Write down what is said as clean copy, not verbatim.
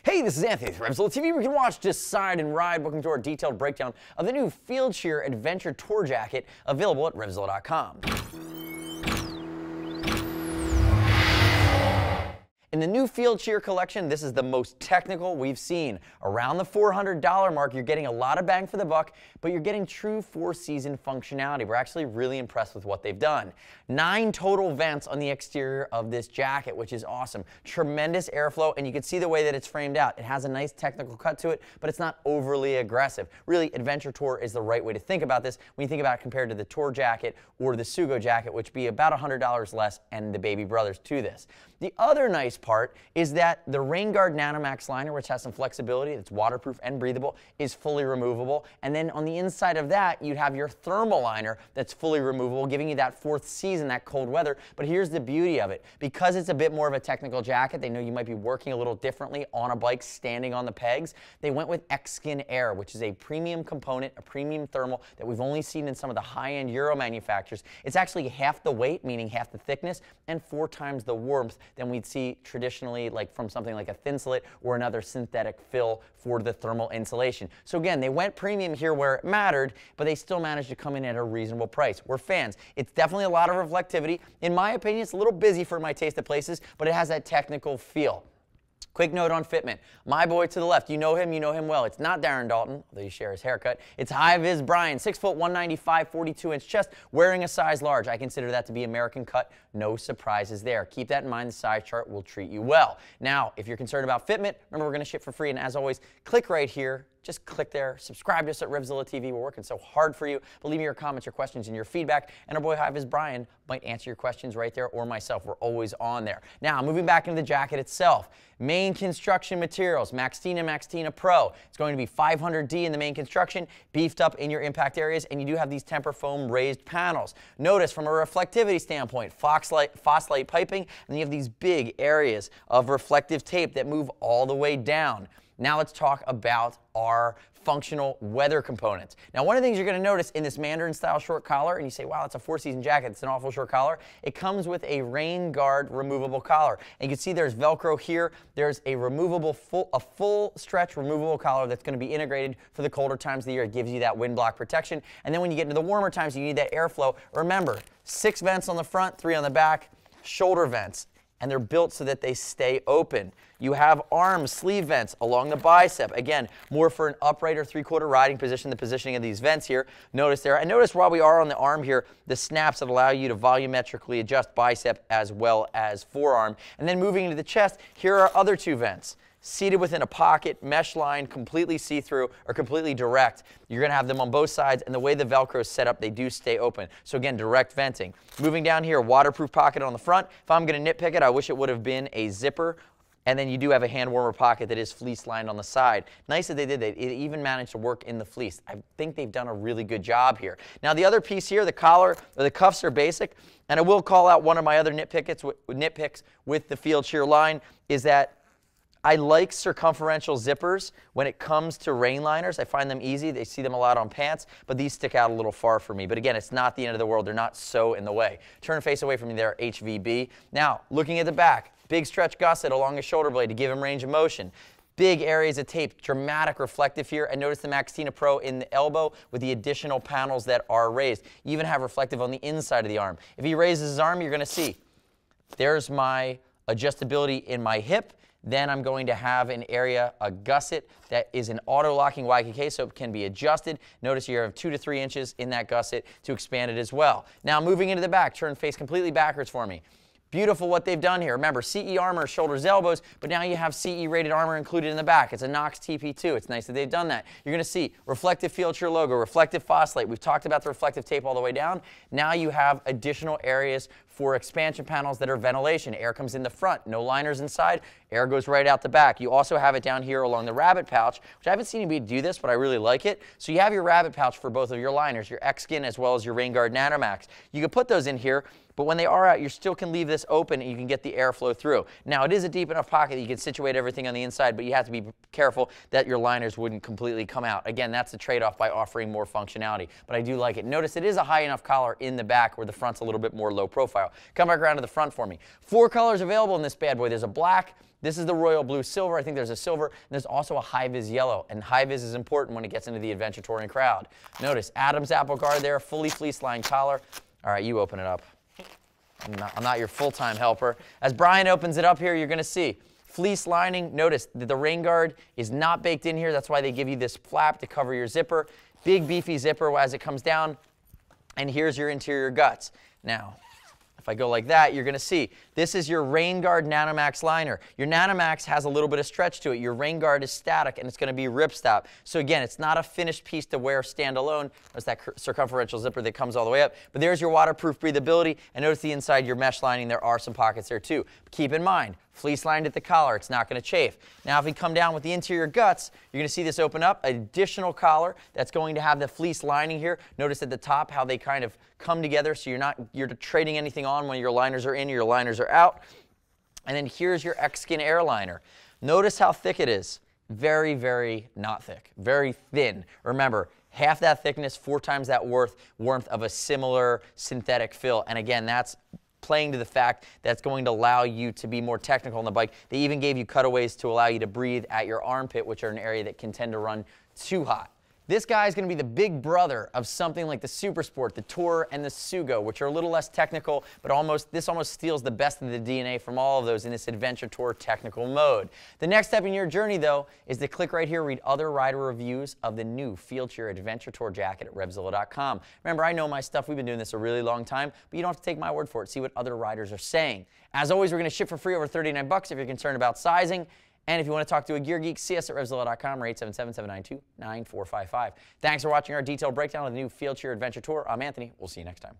Hey, this is Anthony with RevZilla TV. We can watch, decide, and ride. Welcome to our detailed breakdown of the new Fieldsheer Adventure Tour Jacket available at RevZilla.com. In the new Fieldsheer collection, this is the most technical we've seen. Around the $400 mark, you're getting a lot of bang for the buck, but you're getting true four-season functionality. We're actually really impressed with what they've done. 9 total vents on the exterior of this jacket, which is awesome. Tremendous airflow, and you can see the way that it's framed out. It has a nice technical cut to it, but it's not overly aggressive. Really, Adventure Tour is the right way to think about this when you think about it compared to the Tour jacket or the Sugo jacket, which would be about $100 less, and the baby brothers to this. The other nice part is that the Rain Guard Nanomax liner, which has some flexibility, it's waterproof and breathable, is fully removable. And then on the inside of that, you'd have your thermal liner that's fully removable, giving you that fourth season, that cold weather. But here's the beauty of it. Because it's a bit more of a technical jacket, they know you might be working a little differently on a bike, standing on the pegs. They went with X-Skin Air, which is a premium component, a premium thermal that we've only seen in some of the high-end Euro manufacturers. It's actually half the weight, meaning half the thickness, and 4 times the warmth than we'd see traditionally like from something like a Thinsulate or another synthetic fill for the thermal insulation. So again, they went premium here where it mattered, but they still managed to come in at a reasonable price. We're fans. It's definitely a lot of reflectivity. In my opinion, it's a little busy for my taste of places, but it has that technical feel. Quick note on Fitment. My boy to the left, you know him well. It's not Darren Dalton, although you share his haircut. It's High-Vis Brian, 6 foot 195, 42-inch chest, wearing a size large. I consider that to be American cut. No surprises there. Keep that in mind. The size chart will treat you well. Now, if you're concerned about Fitment, remember we're going to ship for free. And as always, click right here. Just click there. Subscribe to us at RevZilla TV. We're working so hard for you. But leave me your comments, your questions, and your feedback. And our boy High-Vis Brian might answer your questions right there, or myself. We're always on there. Now, moving back into the jacket itself. Main construction materials, Maxtina Pro. It's going to be 500D in the main construction, beefed up in your impact areas, and you do have these temper foam raised panels. Notice from a reflectivity standpoint, Phosphite piping, and you have these big areas of reflective tape that move all the way down. Now let's talk about our functional weather components. Now, one of the things you're going to notice in this Mandarin style short collar, and you say, wow, it's a 4-season jacket, it's an awful short collar, it comes with a Rain Guard removable collar. And you can see there's Velcro here. There's a removable, full stretch removable collar that's going to be integrated for the colder times of the year. It gives you that wind block protection. And then when you get into the warmer times, you need that airflow. Remember, 6 vents on the front, 3 on the back, shoulder vents. And they're built so that they stay open. You have arm sleeve vents along the bicep. Again, more for an upright or 3/4 riding position, the positioning of these vents here. Notice there. And notice while we are on the arm here, the snaps that allow you to volumetrically adjust bicep as well as forearm. And then moving into the chest, here are other 2 vents. Seated within a pocket, mesh line, completely see-through or completely direct. You're going to have them on both sides, and the way the Velcro is set up, they do stay open. So again, direct venting. Moving down here, waterproof pocket on the front. If I'm going to nitpick it, I wish it would have been a zipper. And then you do have a hand warmer pocket that is fleece lined on the side. Nice that they did that. It even managed to work in the fleece. I think they've done a really good job here. Now the other piece here, the collar or the cuffs are basic. And I will call out one of my other nitpicks with the Fieldsheer line is that I like circumferential zippers when it comes to rain liners. I find them easy. They see them a lot on pants, but these stick out a little far for me. But again, it's not the end of the world. They're not so in the way. Turn and face away from me there, HVB. Now, looking at the back, big stretch gusset along the shoulder blade to give him range of motion. Big areas of tape, dramatic reflective here, and notice the Maxtina Pro in the elbow with the additional panels that are raised. You even have reflective on the inside of the arm. If he raises his arm, you're going to see there's my adjustability in my hip. Then I'm going to have an area, a gusset, that is an auto-locking YKK, so it can be adjusted. Notice you have 2 to 3 inches in that gusset to expand it as well. Now moving into the back, turn face completely backwards for me. Beautiful what they've done here. Remember, CE armor, shoulders, elbows, but now you have CE rated armor included in the back. It's a Knox TP2. It's nice that they've done that. You're going to see reflective Fieldsheer logo, reflective Phosphite. We've talked about the reflective tape all the way down. Now you have additional areas for expansion panels that are ventilation. Air comes in the front, no liners inside. Air goes right out the back. You also have it down here along the rabbit pouch, which I haven't seen anybody do this, but I really like it. So you have your rabbit pouch for both of your liners, your X-Skin as well as your Rain Guard Nanomax. You can put those in here, but when they are out, you still can leave this open and you can get the airflow through. Now, it is a deep enough pocket that you can situate everything on the inside, but you have to be careful that your liners wouldn't completely come out. Again, that's the trade-off by offering more functionality, but I do like it. Notice it is a high enough collar in the back where the front's a little bit more low profile. Come back around to the front for me. 4 colors available in this bad boy. There's a black. This is the royal blue silver. I think there's a silver, and there's also a high-vis yellow, and high-vis is important when it gets into the adventure touring crowd. Notice Adam's apple guard there, fully fleece-lined collar. All right, you open it up. I'm not your full-time helper. As Brian opens it up here, you're going to see fleece lining. Notice that the rain guard is not baked in here. That's why they give you this flap to cover your zipper. Big, beefy zipper as it comes down, and here's your interior guts. Now, if I go like that, you're going to see this is your Rain Guard Nanomax liner. Your Nanomax has a little bit of stretch to it. Your Rain Guard is static, and it's going to be ripstop. So again, it's not a finished piece to wear standalone. There's that circumferential zipper that comes all the way up. But there's your waterproof breathability, and notice the inside, your mesh lining. There are some pockets there too. But keep in mind, fleece lined at the collar. It's not going to chafe. Now, if we come down with the interior guts, you're going to see this open up. Additional collar that's going to have the fleece lining here. Notice at the top how they kind of come together, so you're trading anything on when your liners are in or your liners are out. And then here's your X-Skin air liner. Notice how thick it is. Very, very not thick. Very thin. Remember, half that thickness, 4 times that warmth of a similar synthetic fill. And again, that's playing to the fact that's going to allow you to be more technical on the bike. They even gave you cutaways to allow you to breathe at your armpit, which are an area that can tend to run too hot. This guy is going to be the big brother of something like the Super Sport, the Tour, and the Sugo, which are a little less technical, but this almost steals the best of the DNA from all of those in this Adventure Tour technical mode. The next step in your journey, though, is to click right here, read other rider reviews of the new Fieldsheer Adventure Tour jacket at RevZilla.com. Remember, I know my stuff. We've been doing this a really long time, but you don't have to take my word for it. See what other riders are saying. As always, we're going to ship for free over $39 if you're concerned about sizing. And if you want to talk to a gear geek, see us at RevZilla.com or 877-792-9455. Thanks for watching our detailed breakdown of the new Fieldsheer Adventure Tour. I'm Anthony. We'll see you next time.